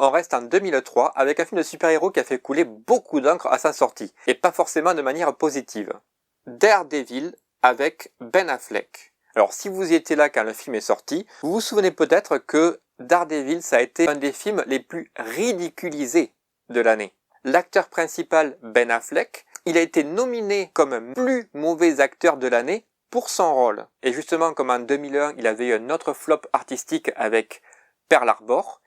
on reste en 2003 avec un film de super-héros qui a fait couler beaucoup d'encre à sa sortie, et pas forcément de manière positive. Daredevil avec Ben Affleck. Alors si vous y étiez là quand le film est sorti, vous vous souvenez peut-être que Daredevil ça a été un des films les plus ridiculisés de l'année. L'acteur principal Ben Affleck, il a été nominé comme plus mauvais acteur de l'année pour son rôle. Et justement comme en 2001 il avait eu un autre flop artistique avec Pearl Harbor,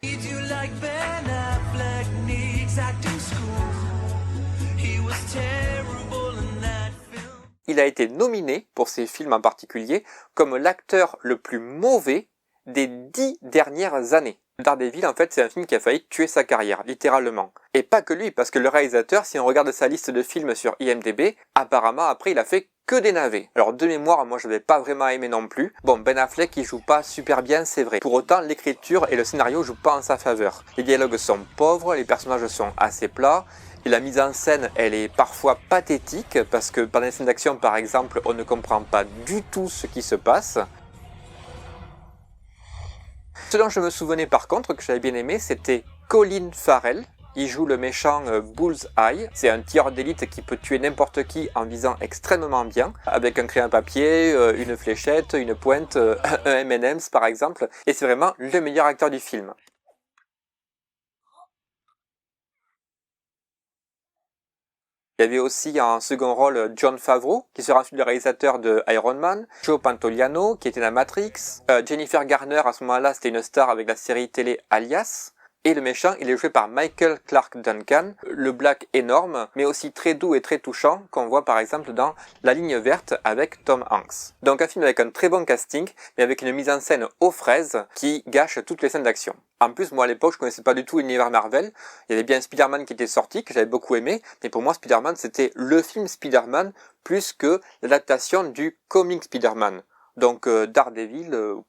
il a été nominé, pour ces films en particulier, comme l'acteur le plus mauvais des 10 dernières années. Daredevil, en fait, c'est un film qui a failli tuer sa carrière, littéralement. Et pas que lui, parce que le réalisateur, si on regarde sa liste de films sur IMDb, apparemment, après, il a fait que des navets. Alors, de mémoire, moi, je n'avais pas vraiment aimé non plus. Bon, Ben Affleck, il joue pas super bien, c'est vrai. Pour autant, l'écriture et le scénario jouent pas en sa faveur. Les dialogues sont pauvres, les personnages sont assez plats, et la mise en scène, elle est parfois pathétique, parce que pendant les scènes d'action, par exemple, on ne comprend pas du tout ce qui se passe. Ce dont je me souvenais par contre, que j'avais bien aimé, c'était Colin Farrell. Il joue le méchant Bullseye. C'est un tireur d'élite qui peut tuer n'importe qui en visant extrêmement bien, avec un crayon à papier, une fléchette, une pointe, un M&M's par exemple. Et c'est vraiment le meilleur acteur du film. Il y avait aussi en second rôle Jon Favreau, qui sera ensuite le réalisateur de Iron Man, Joe Pantoliano, qui était dans Matrix, Jennifer Garner, à ce moment-là, c'était une star avec la série télé Alias, et le méchant, il est joué par Michael Clarke Duncan, le black énorme, mais aussi très doux et très touchant, qu'on voit par exemple dans La Ligne Verte avec Tom Hanks. Donc un film avec un très bon casting, mais avec une mise en scène aux fraises qui gâche toutes les scènes d'action. En plus, moi à l'époque, je connaissais pas du tout l'univers Marvel. Il y avait bien Spider-Man qui était sorti, que j'avais beaucoup aimé, mais pour moi Spider-Man c'était le film Spider-Man plus que l'adaptation du comic Spider-Man. Donc Daredevil,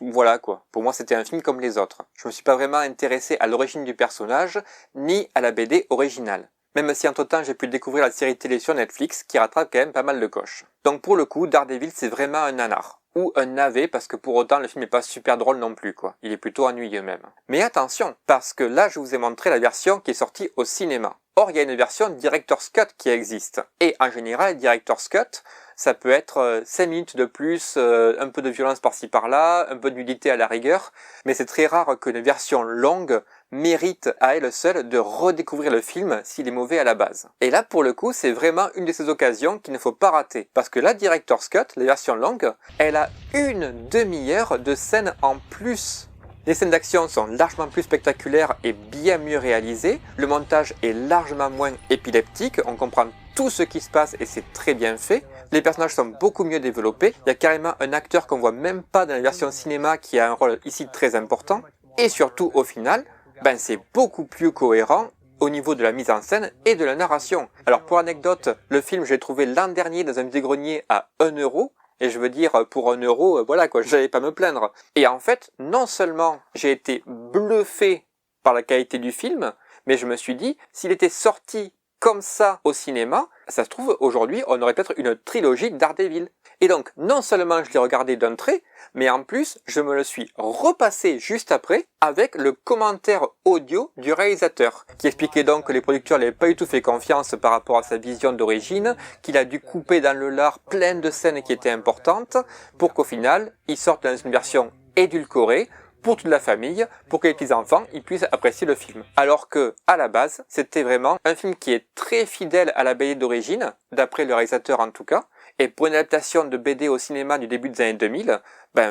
voilà quoi. Pour moi c'était un film comme les autres. Je me suis pas vraiment intéressé à l'origine du personnage, ni à la BD originale. Même si entre-temps j'ai pu découvrir la série télé sur Netflix qui rattrape quand même pas mal de coches. Donc pour le coup, Daredevil c'est vraiment un nanar. Ou un navet, parce que pour autant le film n'est pas super drôle non plus quoi. Il est plutôt ennuyeux même. Mais attention, parce que là je vous ai montré la version qui est sortie au cinéma. Or il y a une version Director's Cut qui existe. Et en général, Director's Cut, ça peut être 5 minutes de plus, un peu de violence par-ci par-là, un peu de nudité à la rigueur, mais c'est très rare qu'une version longue mérite à elle seule de redécouvrir le film s'il est mauvais à la base. Et là, pour le coup, c'est vraiment une de ces occasions qu'il ne faut pas rater, parce que la Director's Cut, la version longue, elle a une demi-heure de scènes en plus. Les scènes d'action sont largement plus spectaculaires et bien mieux réalisées, le montage est largement moins épileptique, on comprend tout ce qui se passe et c'est très bien fait. Les personnages sont beaucoup mieux développés, il y a carrément un acteur qu'on voit même pas dans la version cinéma qui a un rôle ici très important. Et surtout au final, c'est beaucoup plus cohérent au niveau de la mise en scène et de la narration. Alors pour anecdote, le film je l'ai trouvé l'an dernier dans un vide-grenier à 1€, et je veux dire, pour 1€, voilà quoi, j'allais pas me plaindre. Et en fait, non seulement j'ai été bluffé par la qualité du film, mais je me suis dit, s'il était sorti comme ça au cinéma, ça se trouve, aujourd'hui, on aurait peut-être une trilogie Daredevil. Et donc, non seulement je l'ai regardé d'un trait, mais en plus, je me le suis repassé juste après avec le commentaire audio du réalisateur, qui expliquait donc que les producteurs n'avaient pas du tout fait confiance par rapport à sa vision d'origine, qu'il a dû couper dans le lard plein de scènes qui étaient importantes, pour qu'au final, il sorte dans une version édulcorée, pour toute la famille, pour que les petits-enfants ils puissent apprécier le film. Alors que, à la base, c'était vraiment un film qui est très fidèle à la BD d'origine, d'après le réalisateur en tout cas, et pour une adaptation de BD au cinéma du début des années 2000,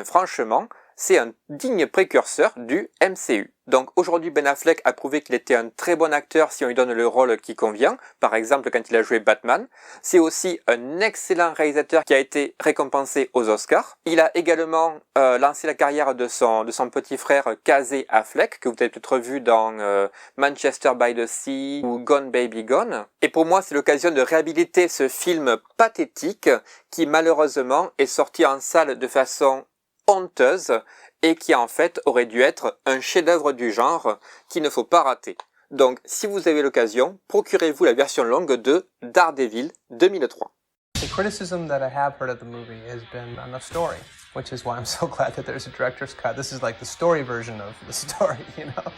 franchement, c'est un digne précurseur du MCU. Donc aujourd'hui Ben Affleck a prouvé qu'il était un très bon acteur si on lui donne le rôle qui convient, par exemple quand il a joué Batman. C'est aussi un excellent réalisateur qui a été récompensé aux Oscars. Il a également lancé la carrière de son petit frère Casey Affleck, que vous avez peut-être vu dans Manchester by the Sea ou Gone Baby Gone. Et pour moi c'est l'occasion de réhabiliter ce film pathétique qui malheureusement est sorti en salle de façon honteuse et qui en fait aurait dû être un chef-d'œuvre du genre qu'il ne faut pas rater. Donc si vous avez l'occasion, procurez-vous la version longue de Daredevil 2003. The criticism that I have heard of the movie has been on the story, which is why I'm so glad that there's a director's cut. This is like the story version of the story, you know?